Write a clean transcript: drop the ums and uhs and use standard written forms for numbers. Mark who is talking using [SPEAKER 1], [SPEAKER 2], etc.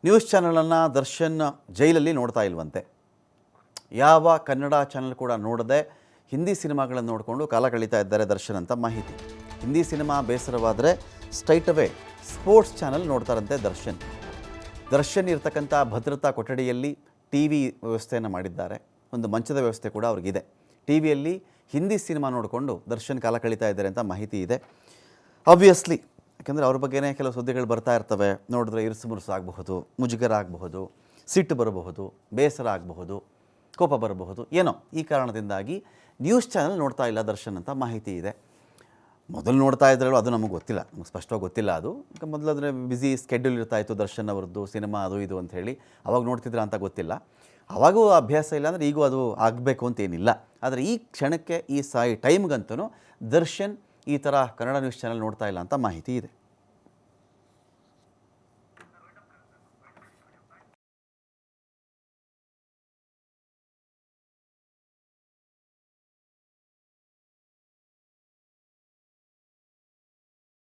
[SPEAKER 1] News ಚಾನಲನ್ನು ದರ್ಶನ್ ಜೈಲಲ್ಲಿ ನೋಡ್ತಾ ಇಲ್ವಂತೆ. ಯಾವ ಕನ್ನಡ ಚಾನಲ್ ಕೂಡ ನೋಡದೆ ಹಿಂದಿ ಸಿನಿಮಾಗಳನ್ನು ನೋಡಿಕೊಂಡು ಕಾಲ ಕಳೀತಾ ಇದ್ದಾರೆ ದರ್ಶನ್ ಅಂತ ಮಾಹಿತಿ. ಹಿಂದಿ ಸಿನಿಮಾ ಬೇಸರವಾದರೆ ಸ್ಟ್ರೈಟ್ ಅವೇ ಸ್ಪೋರ್ಟ್ಸ್ ಚಾನಲ್ ನೋಡ್ತಾರಂತೆ ದರ್ಶನ್ ಇರ್ತಕ್ಕಂಥ ಭದ್ರತಾ ಕೊಠಡಿಯಲ್ಲಿ ಟಿ ವಿ ವ್ಯವಸ್ಥೆಯನ್ನು ಮಾಡಿದ್ದಾರೆ. ಒಂದು ಮಂಚದ ವ್ಯವಸ್ಥೆ ಕೂಡ ಅವ್ರಿಗಿದೆ. ಟಿ ವಿಯಲ್ಲಿ ಹಿಂದಿ ಸಿನಿಮಾ ನೋಡಿಕೊಂಡು ದರ್ಶನ್ ಕಾಲ ಕಳೀತಾ ಇದ್ದಾರೆ ಅಂತ ಮಾಹಿತಿ ಇದೆ. ಆಬ್ವಿಯಸ್ಲಿ ಯಾಕೆಂದರೆ ಅವ್ರ ಬಗ್ಗೆನೇ ಕೆಲವು ಸುದ್ದಿಗಳು ಬರ್ತಾ ಇರ್ತವೆ. ನೋಡಿದ್ರೆ ಇರುಸು ಮುರುಸು ಆಗಬಹುದು, ಮುಜುಗರ ಆಗಬಹುದು, ಸಿಟ್ಟು ಬರಬಹುದು, ಬೇಸರ ಆಗಬಹುದು, ಕೋಪ ಬರಬಹುದು, ಏನೋ ಈ ಕಾರಣದಿಂದಾಗಿ ನ್ಯೂಸ್ ಚಾನಲ್ ನೋಡ್ತಾ ಇಲ್ಲ ದರ್ಶನ್ ಅಂತ ಮಾಹಿತಿ ಇದೆ. ಮೊದಲು ನೋಡ್ತಾ ಇದ್ರಲ್ಲೂ ಅದು ನಮಗೆ ಗೊತ್ತಿಲ್ಲ, ನಮಗೆ ಸ್ಪಷ್ಟವಾಗಿ ಗೊತ್ತಿಲ್ಲ. ಅದು ಮೊದಲಾದರೆ ಬ್ಯುಸಿ ಸ್ಕೆಡ್ಯೂಲ್ ಇರ್ತಾಯಿತ್ತು ದರ್ಶನ್ ಅವ್ರದ್ದು, ಸಿನಿಮಾ ಅದು ಇದು ಅಂತ ಹೇಳಿ ಅವಾಗ ನೋಡ್ತಿದ್ರ ಅಂತ ಗೊತ್ತಿಲ್ಲ. ಅವಾಗೂ ಅಭ್ಯಾಸ ಇಲ್ಲ ಅಂದರೆ ಈಗೂ ಅದು ಆಗಬೇಕು ಅಂತೇನಿಲ್ಲ. ಆದರೆ ಈ ಕ್ಷಣಕ್ಕೆ ಈ ಟೈಮ್ಗಂತೂ ದರ್ಶನ್ ಈ ಥರ ಕನ್ನಡ ನ್ಯೂಸ್ ಚಾನಲ್ ನೋಡ್ತಾ ಇಲ್ಲ ಅಂತ ಮಾಹಿತಿ ಇದೆ.